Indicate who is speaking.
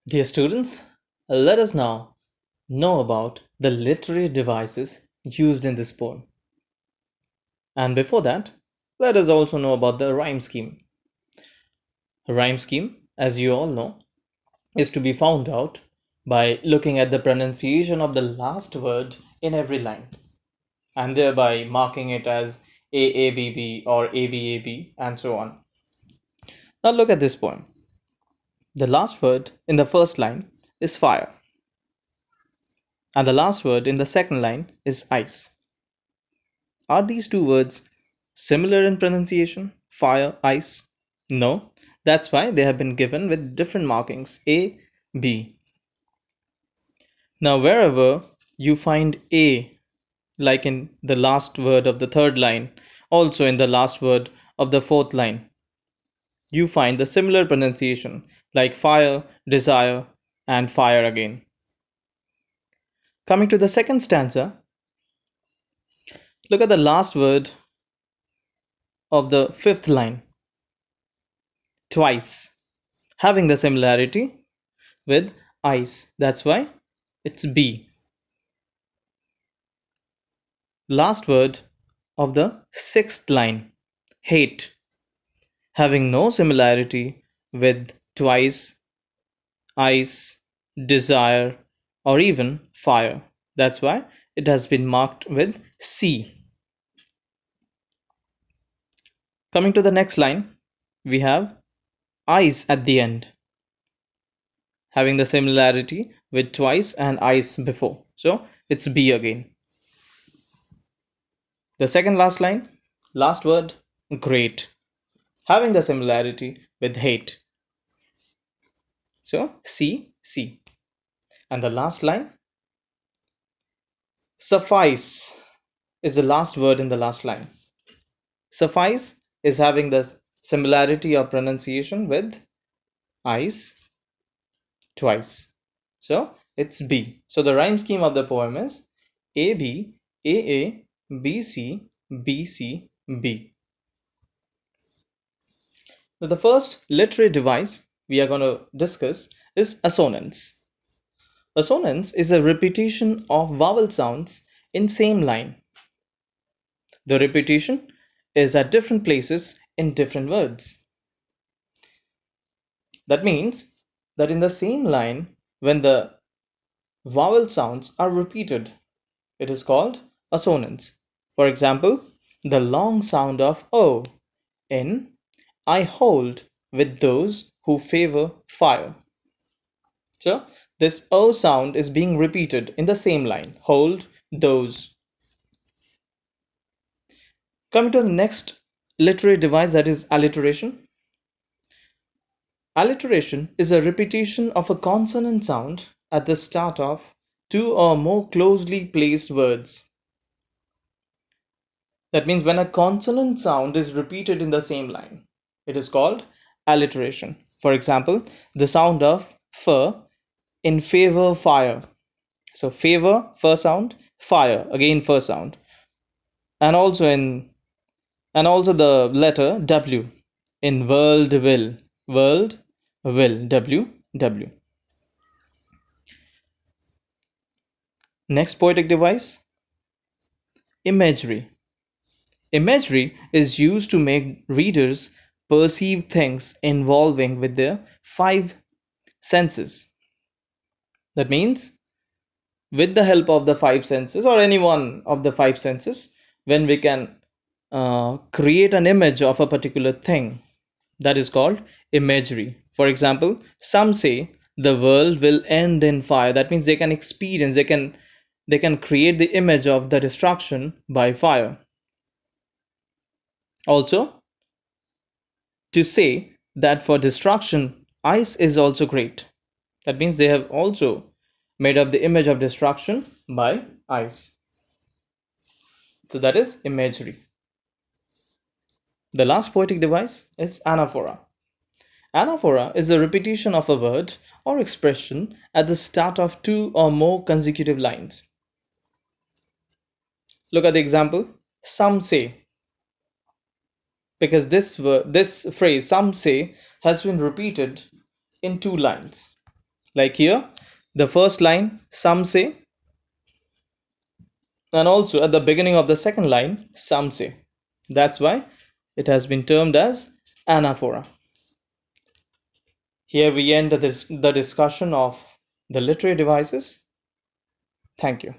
Speaker 1: Dear students, let us now know about the literary devices used in this poem. And before that, let us also know about the rhyme scheme. A rhyme scheme, as you all know, is to be found out by looking at the pronunciation of the last word in every line and thereby marking it as AABB or ABAB and so on. Now look at this poem. The last word in the first line is fire, and the last word in the second line is ice. Are these two words similar in pronunciation? Fire, ice? No. That's why they have been given with different markings A, B. Now, wherever you find A, like in the last word of the third line, also in the last word of the fourth line, you find the similar pronunciation like fire, desire, and fire again. Coming to the second stanza, look at the last word of the fifth line, twice, having the similarity with ice. That's why it's B. Last word of the sixth line, hate, having no similarity with twice, ice, desire, or even fire. That's why it has been marked with C. Coming to the next line, we have ice at the end, having the similarity with twice and ice before. So it's B again. The second last line, last word, great, having the similarity with hate. So C, C. And the last line, suffice, is the last word in the last line. Suffice is having the similarity of pronunciation with ice twice. So it's B. So the rhyme scheme of the poem is AB, AA, BC, BC, B. Now the first literary device we are going to discuss is assonance. Assonance is a repetition of vowel sounds in same line. The repetition is at different places in different words. That means that in the same line, when the vowel sounds are repeated, it is called assonance. For example, the long sound of O in I hold with those who favor fire. So this O sound is being repeated in the same line, hold those. Coming to the next literary device, that is alliteration. Alliteration is a repetition of a consonant sound at the start of two or more closely placed words. That means when a consonant sound is repeated in the same line, it is called alliteration. For example, the sound of f in favor fire. So favor, first sound, fire, again first sound. And also the letter W in world will, W, W. Next poetic device, imagery. Imagery is used to make readers perceive things involving with their five senses. That means with the help of the five senses or any one of the five senses, when we can create an image of a particular thing, that is called imagery. For example, some say the world will end in fire. That means they can experience, they can create the image of the destruction by fire. Also, to say that for destruction, ice is also great. That means they have also made up the image of destruction by ice. So that is imagery. The last poetic device is anaphora. Anaphora is a repetition of a word or expression at the start of two or more consecutive lines. Look at the example, some say, because this phrase, some say, has been repeated in two lines. Like here, the first line, some say, and also at the beginning of the second line, some say. That's why it has been termed as anaphora. Here we end the discussion of the literary devices. Thank you.